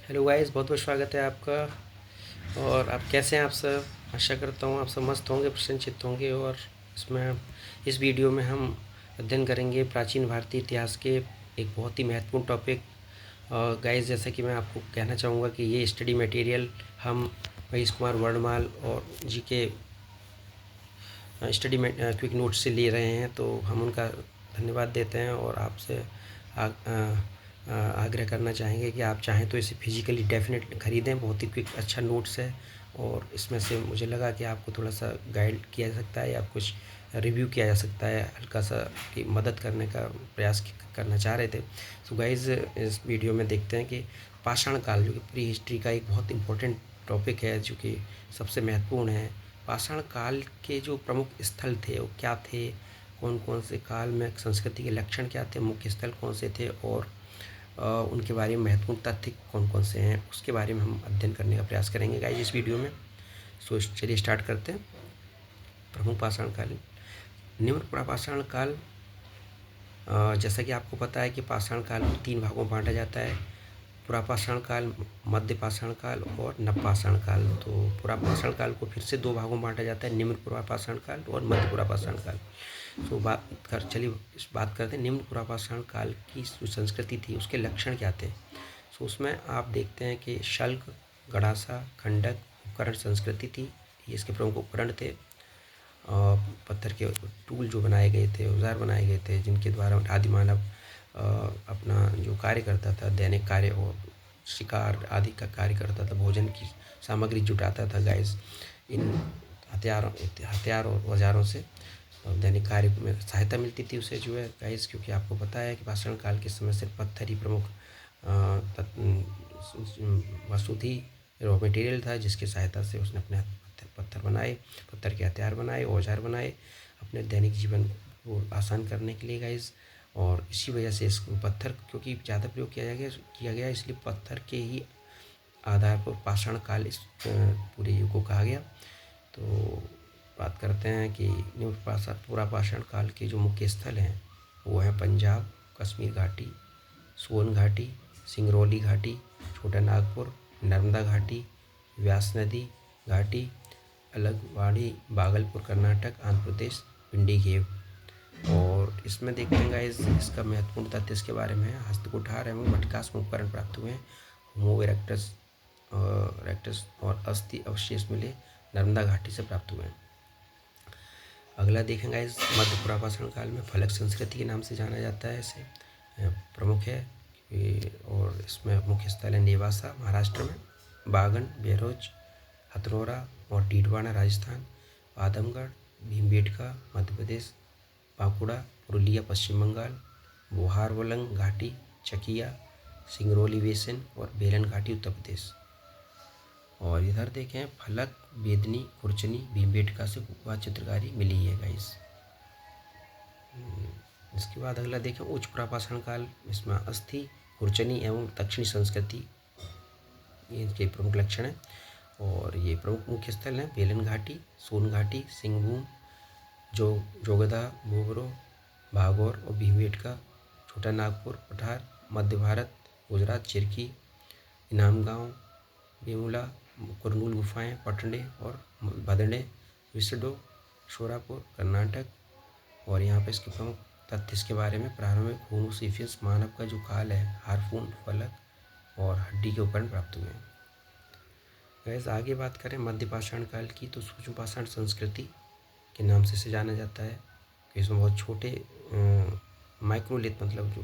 Hello guys, बहुत बहुत स्वागत है आपका। और आप कैसे हैं? आप सब, आशा करता हूँ आप सब मस्त होंगे, प्रसन्नचित्त होंगे। और इसमें इस वीडियो में हम अध्ययन करेंगे प्राचीन भारतीय इतिहास के एक बहुत ही महत्वपूर्ण टॉपिक। गाइस, जैसा कि मैं आपको कहना चाहूँगा कि ये स्टडी मटेरियल हम महेश कुमार वर्णमाल और जी के स्टडी में क्विक नोट से ले रहे हैं, तो हम उनका धन्यवाद देते हैं। और आपसे आग्रह करना चाहेंगे कि आप चाहें तो इसे फिजिकली डेफिनेटली ख़रीदें। बहुत ही क्विक अच्छा नोट्स है, और इसमें से मुझे लगा कि आपको थोड़ा सा गाइड किया जा सकता है या कुछ रिव्यू किया जा सकता है, हल्का सा कि मदद करने का प्रयास करना चाह रहे थे। सो गाइज़, इस वीडियो में देखते हैं कि पाषाण काल, जो कि प्री हिस्ट्री का एक बहुत इंपॉर्टेंट टॉपिक है, जो कि सबसे महत्वपूर्ण है। पाषाण काल के जो प्रमुख स्थल थे वो क्या थे, कौन कौन से काल में संस्कृति के लक्षण क्या थे, मुख्य स्थल कौन से थे, और उनके बारे में महत्वपूर्ण तथ्य कौन कौन से हैं, उसके बारे में हम अध्ययन करने का प्रयास करेंगे गाइस इस वीडियो में। सो चलिए स्टार्ट करते हैं। प्रमुख पाषाण काल, निम्न प्रापाषाण काल। जैसा कि आपको पता है कि पाषाण काल को 3 भागों में बांटा जाता है: पुरापाषाण काल, मध्य पाषाण काल और नवपाषाण काल। तो पुरापाषाण काल को फिर से 2 भागों में बांटा जाता है: निम्न पुरापाषाण काल और मध्य पुरापाषाण काल। तो चलिए इस बात करते हैं निम्न पुरापाषाण काल की जो संस्कृति थी उसके लक्षण क्या थे। सो उसमें आप देखते हैं कि शल्क, गड़ासा, खंडक, उपकरण संस्कृति थी। ये इसके प्रमुख उपकरण थे। पत्थर के टूल जो बनाए गए थे, औजार बनाए गए थे, जिनके द्वारा आदिमानव अपना जो कार्य करता था, दैनिक कार्य और शिकार आदि का कार्य करता था, भोजन की सामग्री जुटाता था गाइस, इन हथियार और औजारों से दैनिक कार्य में सहायता मिलती थी उसे जो है गाइस। क्योंकि आपको पता है कि पाषाण काल के समय सिर्फ पत्थर ही प्रमुख वस्तु थी, रॉ मटेरियल था, जिसकी सहायता से उसने अपने पत्थर बनाए, पत्थर के हथियार बनाए, औजार बनाए अपने दैनिक जीवन को आसान करने के लिए गाइस। और इसी वजह से इस पत्थर क्योंकि ज़्यादा प्रयोग किया गया इसलिए पत्थर के ही आधार पर पाषाण काल इस पूरे युग को कहा गया। तो बात करते हैं कि पूरा पाषाण काल के जो मुख्य स्थल हैं वो हैं पंजाब, कश्मीर घाटी, सोन घाटी, सिंगरौली घाटी, छोटा नागपुर, नर्मदा घाटी, व्यास नदी घाटी, अलगवाड़ी, भागलपुर कर्नाटक, आंध्र प्रदेश, पिंडी घेव। और इसमें देखते हैं गाइस, इसका महत्वपूर्ण तथ्य इसके बारे में है: हस्तकुठार एवं मटकास में उपकरण प्राप्त हुए हैं। होमो इरेक्टस और अस्थि अवशेष मिले, नर्मदा घाटी से प्राप्त हुए हैं। अगला देखें गाइस, मध्य पुरापाषाण काल में फलक संस्कृति के नाम से जाना जाता है, इसे प्रमुख है। और इसमें मुख्य स्थल है नेवासा महाराष्ट्र में, बागन, बेरोज, हथनोरा और डीडवाना राजस्थान, आदमगढ़, भीमबेटका मध्य प्रदेश, बांकुड़ा, पुरुलिया पश्चिम बंगाल, बोहारवलंग घाटी, चकिया, सिंगरौली बेसिन और बेलन घाटी उत्तर प्रदेश। और इधर देखें फलक, बेदनी, खुरचनी, भीमबेटका से वह चित्रकारी मिली है गाइस। इसके बाद अगला देखें उच्च पुरापाषाण काल। इसमें अस्थि, खुरचनी एवं दक्षिणी संस्कृति इनके प्रमुख लक्षण हैं। और ये प्रमुख मुख्य स्थल हैं: बेलन घाटी, सोन घाटी, सिंहभूम, जोगदा, बोगरो, भागौर और भीमबेटका, छोटा नागपुर पठार, मध्य भारत, गुजरात, चिरकी, इनामगांव, बेमुला, कुरनूल गुफाएं, पटने और भदने, विसडो, शोरापुर, कर्नाटक। और यहाँ पे इसके प्रमुख तथ्य इसके बारे में: प्रारंभिक होमो सेपियंस मानव का जो काल है, हारपून, फलक और हड्डी के उपकरण प्राप्त हुए हैं। गैस आगे बात करें मध्य पाषाण काल की, तो सूक्ष्म पाषाण संस्कृति के नाम से इसे जाना जाता है। इसमें बहुत छोटे माइक्रोलिथ मतलब जो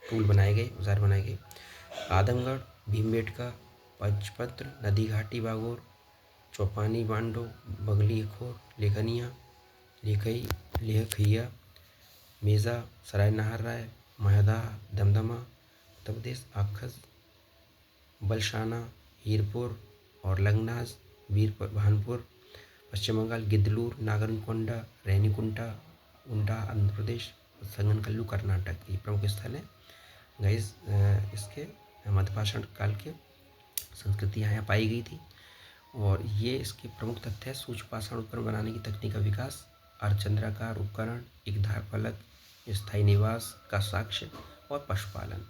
टूल बनाए गए, औजार बनाए गए। आदमगढ़, भीमबेटका, पंचपत्र, नदी घाटी, बागौर, चौपानी, बांडो, बगली खोर, लेखनिया, लेखई, लेहखैया, मेजा, सराय नाहर राय, महदा, दमदमा उत्तर प्रदेश, आखज, बलशाना, हीरपुर और लंगनाज, वीरपुर, भानपुर पश्चिम बंगाल, गिदलूर, नागरकोंडा, रेनीकुंटा, उंडा आंध्र प्रदेश, संगनकल्लू कर्नाटक। ये प्रमुख स्थल हैं गाइस। इसके मध्यपाषाण काल के संस्कृतियाँ यहाँ पाई गई थी। और ये इसके प्रमुख तथ्य है: सूक्ष्म पाषाण उपकरण बनाने की तकनीक का विकास, अर्धचंद्राकार उपकरण, एकधार फलक, स्थायी निवास का साक्ष्य और पशुपालन।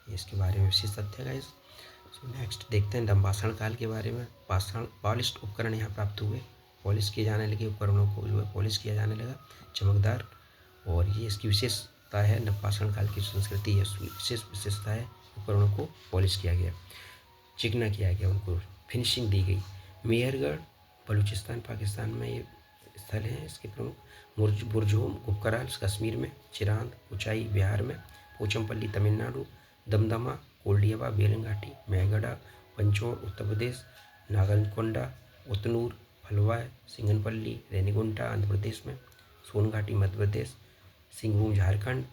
ये इसके बारे में विशेष तथ्य है गाइस। सो नेक्स्ट देखते हैं दंभाषण काल के बारे में। पाषाण पॉलिश्ड उपकरण यहाँ प्राप्त हुए, पॉलिश किए जाने लगे उपकरणों को, जो है पॉलिश किया जाने लगा, चमकदार। और ये इसकी विशेषता है, नवपाषाण काल की संस्कृति है, विशेषता है, उपकरणों को पॉलिश किया गया, चिकना किया गया, उनको फिनिशिंग दी गई। मेहरगढ़ बलूचिस्तान पाकिस्तान में ये स्थल हैं इसके प्रमुख। बुरजोम गुपकराल कश्मीर में, चिरांद ऊंचाई बिहार में, पोचमपल्ली तमिलनाडु, दमदमा कोल्डियावा बेलंगाटी, मेहगढ़ा पंचोर उत्तर प्रदेश, नागरकोंडा उतनूर फलवाय सिंगनपल्ली रेनीगुंटा आंध्र प्रदेश में, सोनघाटी मध्य प्रदेश, सिंहभूम झारखंड,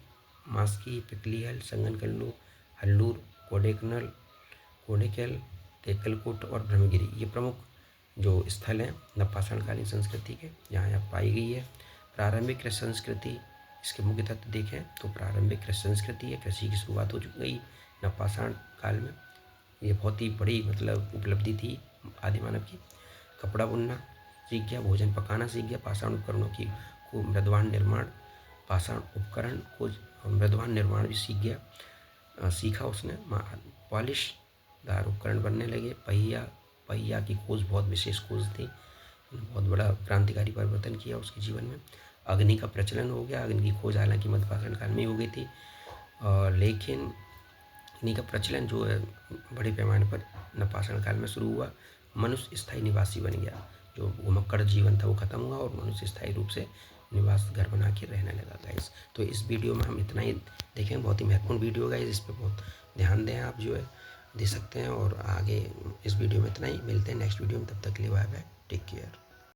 मास्की पिपलीहल संगनकल्लू हल्लूर कोडेकनल कोडेकल तेकलकोट और ब्रह्मगिरी ये प्रमुख जो स्थल हैं नवपाषाणकालीन संस्कृति के, यहाँ यहाँ पाई गई है। प्रारंभिक कृषि संस्कृति, इसके मुख्य तत्व देखें तो प्रारंभिक कृषि संस्कृति है, कृषि की शुरुआत हो चुकी गई नवपाषाण काल में। ये बहुत ही बड़ी मतलब उपलब्धि थी आदि मानव की। कपड़ा बुनना सीख गया, भोजन पकाना सीख गया, पाषाण उपकरणों की को मृदवान निर्माण, पाषाण उपकरण को मृदवान निर्माण भी सीख गया, सीखा उसने। पॉलिशदार उपकरण बनने लगे। पहिया की खोज बहुत विशेष खोज थी, बहुत बड़ा क्रांतिकारी परिवर्तन किया उसके जीवन में। अग्नि का प्रचलन हो गया, अग्नि की खोज हालांकि मध्यपाषाण काल में ही हो गई थी, लेकिन अग्नि का प्रचलन जो है बड़े पैमाने पर नवपाषाण काल में शुरू हुआ। मनुष्य स्थायी निवासी बन गया, जो घुमक्कड़ जीवन था वो खत्म हुआ और मनुष्य स्थायी रूप से निवास घर बना के रहने लगा गाइस। तो इस वीडियो में हम इतना ही देखें, बहुत ही महत्वपूर्ण वीडियो गाइस, इस पर बहुत ध्यान दें, आप जो है दे सकते हैं। और आगे इस वीडियो में इतना ही, मिलते हैं नेक्स्ट वीडियो में, तब तक के लिए बाय बाय, टेक केयर।